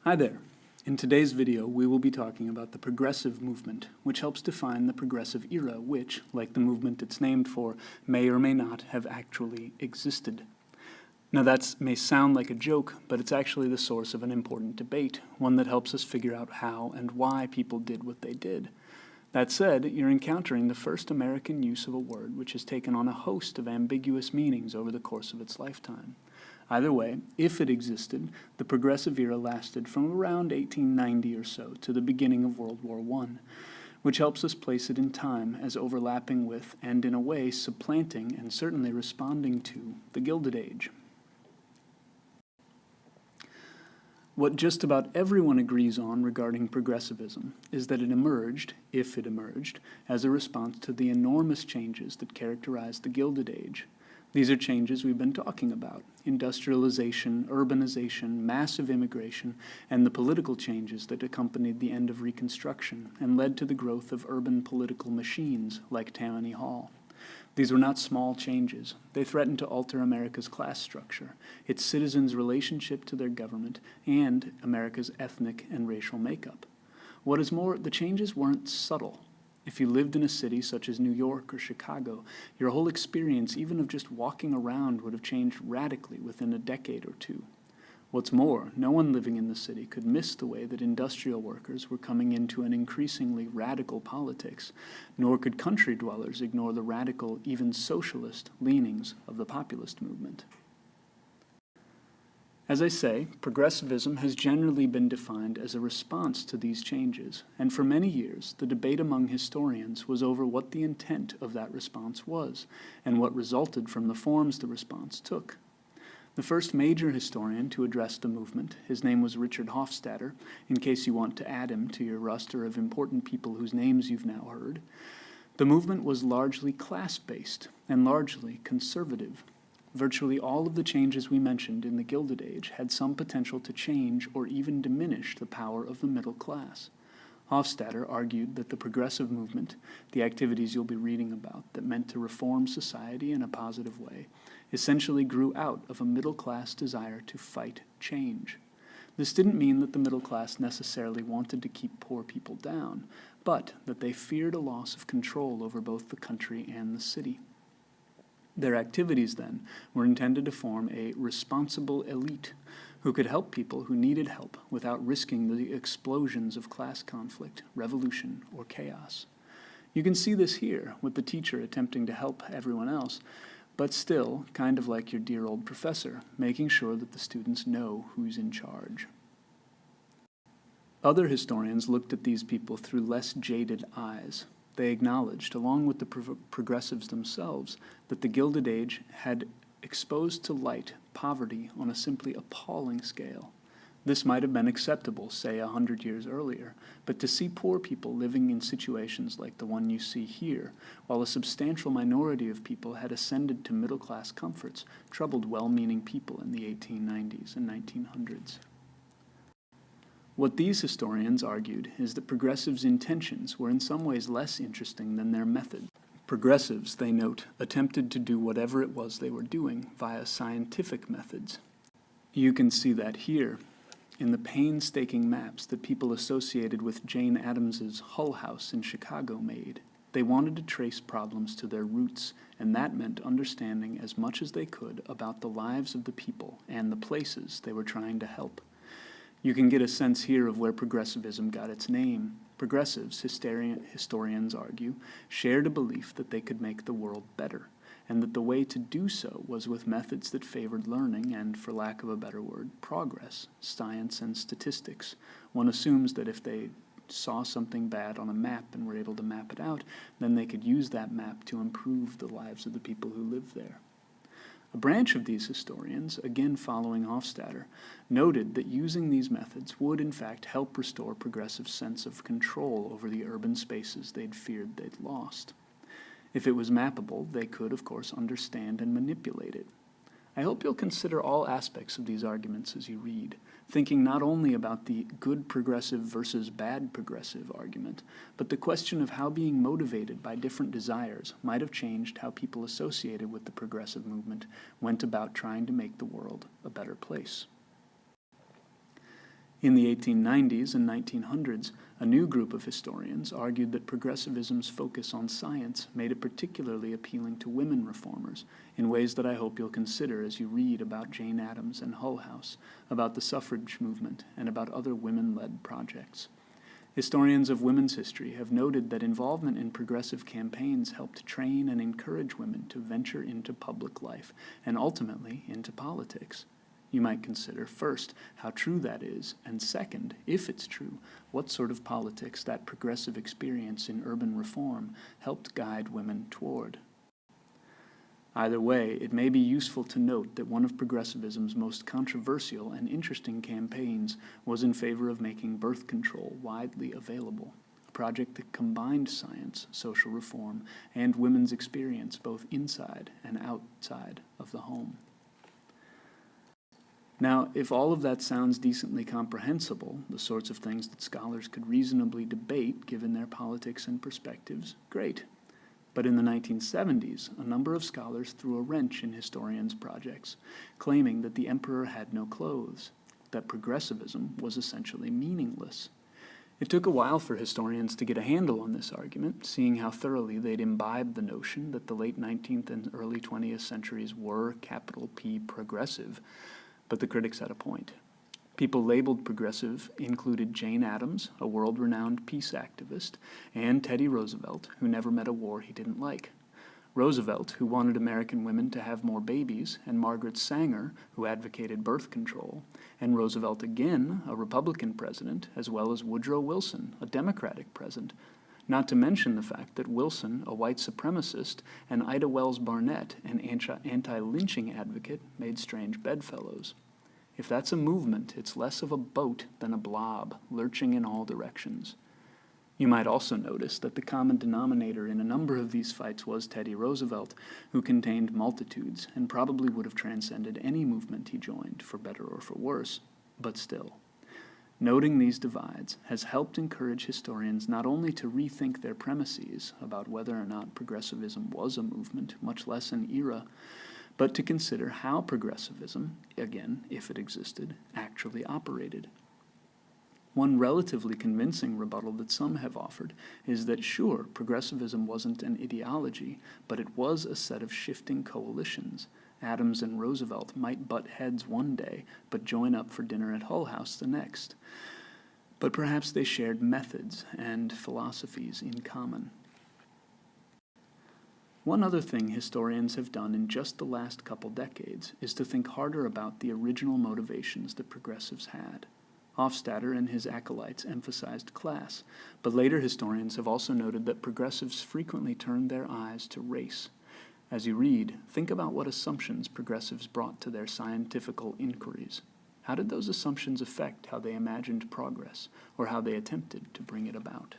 Hi there. In today's video, we will be talking about the progressive movement, which helps define the progressive era, which, like the movement it's named for, may or may not have actually existed. Now that may sound like a joke, but it's actually the source of an important debate, one that helps us figure out how and why people did what they did. That said, you're encountering the first American use of a word which has taken on a host of ambiguous meanings over the course of its lifetime. Either way, if it existed, the progressive era lasted from around 1890 or so to the beginning of World War I, which helps us place it in time as overlapping with, and in a way supplanting and certainly responding to, the Gilded Age. What just about everyone agrees on regarding progressivism is that it emerged, if it emerged, as a response to the enormous changes that characterized the Gilded Age. These are changes we've been talking about: industrialization, urbanization, massive immigration, and the political changes that accompanied the end of Reconstruction and led to the growth of urban political machines like Tammany Hall. These were not small changes. They threatened to alter America's class structure, its citizens' relationship to their government, and America's ethnic and racial makeup. What is more, the changes weren't subtle. If you lived in a city such as New York or Chicago, your whole experience, even of just walking around, would have changed radically within a decade or two. What's more, no one living in the city could miss the way that industrial workers were coming into an increasingly radical politics, nor could country dwellers ignore the radical, even socialist, leanings of the populist movement. As I say, progressivism has generally been defined as a response to these changes, and for many years the debate among historians was over what the intent of that response was, and what resulted from the forms the response took. The first major historian to address the movement, his name was Richard Hofstadter, in case you want to add him to your roster of important people whose names you've now heard. The movement was largely class-based and largely conservative. Virtually all of the changes we mentioned in the Gilded Age had some potential to change or even diminish the power of the middle class. Hofstadter argued that the progressive movement, the activities you'll be reading about that meant to reform society in a positive way, essentially grew out of a middle-class desire to fight change. This didn't mean that the middle class necessarily wanted to keep poor people down, but that they feared a loss of control over both the country and the city. Their activities, then, were intended to form a responsible elite who could help people who needed help without risking the explosions of class conflict, revolution, or chaos. You can see this here, with the teacher attempting to help everyone else, but still, kind of like your dear old professor, making sure that the students know who's in charge. Other historians looked at these people through less jaded eyes. They acknowledged, along with the progressives themselves, that the Gilded Age had exposed to light poverty on a simply appalling scale. This might have been acceptable, say, 100 years earlier, but to see poor people living in situations like the one you see here, while a substantial minority of people had ascended to middle-class comforts, troubled well-meaning people in the 1890s and 1900s. What these historians argued is that progressives' intentions were in some ways less interesting than their method. Progressives, they note, attempted to do whatever it was they were doing via scientific methods. You can see that here, in the painstaking maps that people associated with Jane Addams's Hull House in Chicago made. They wanted to trace problems to their roots, and that meant understanding as much as they could about the lives of the people and the places they were trying to help. You can get a sense here of where progressivism got its name. Progressives, historians argue, shared a belief that they could make the world better, and that the way to do so was with methods that favored learning and, for lack of a better word, progress, science and statistics. One assumes that if they saw something bad on a map and were able to map it out, then they could use that map to improve the lives of the people who live there. A branch of these historians, again following Hofstadter, noted that using these methods would in fact help restore progressive's sense of control over the urban spaces they'd feared they'd lost. If it was mappable, they could, of course, understand and manipulate it. I hope you'll consider all aspects of these arguments as you read, thinking not only about the good progressive versus bad progressive argument, but the question of how being motivated by different desires might have changed how people associated with the progressive movement went about trying to make the world a better place. In the 1890s and 1900s, a new group of historians argued that progressivism's focus on science made it particularly appealing to women reformers in ways that I hope you'll consider as you read about Jane Addams and Hull House, about the suffrage movement, and about other women-led projects. Historians of women's history have noted that involvement in progressive campaigns helped train and encourage women to venture into public life and ultimately into politics. You might consider, first, how true that is, and second, if it's true, what sort of politics that progressive experience in urban reform helped guide women toward. Either way, it may be useful to note that one of progressivism's most controversial and interesting campaigns was in favor of making birth control widely available, a project that combined science, social reform, and women's experience both inside and outside of the home. Now, if all of that sounds decently comprehensible, the sorts of things that scholars could reasonably debate given their politics and perspectives, great. But in the 1970s, a number of scholars threw a wrench in historians' projects, claiming that the emperor had no clothes, that progressivism was essentially meaningless. It took a while for historians to get a handle on this argument, seeing how thoroughly they'd imbibed the notion that the late 19th and early 20th centuries were, capital P, progressive. But the critics had a point. People labeled progressive included Jane Addams, a world-renowned peace activist, and Teddy Roosevelt, who never met a war he didn't like. Roosevelt, who wanted American women to have more babies, and Margaret Sanger, who advocated birth control, and Roosevelt again, a Republican president, as well as Woodrow Wilson, a Democratic president, not to mention the fact that Wilson, a white supremacist, and Ida Wells Barnett, an anti-lynching advocate, made strange bedfellows. If that's a movement, it's less of a boat than a blob, lurching in all directions. You might also notice that the common denominator in a number of these fights was Teddy Roosevelt, who contained multitudes and probably would have transcended any movement he joined, for better or for worse, but still. Noting these divides has helped encourage historians not only to rethink their premises about whether or not progressivism was a movement, much less an era, but to consider how progressivism, again, if it existed, actually operated. One relatively convincing rebuttal that some have offered is that sure, progressivism wasn't an ideology, but it was a set of shifting coalitions. Adams and Roosevelt might butt heads one day, but join up for dinner at Hull House the next. But perhaps they shared methods and philosophies in common. One other thing historians have done in just the last couple decades is to think harder about the original motivations that progressives had. Hofstadter and his acolytes emphasized class, but later historians have also noted that progressives frequently turned their eyes to race. As you read, think about what assumptions progressives brought to their scientifical inquiries. How did those assumptions affect how they imagined progress, or how they attempted to bring it about?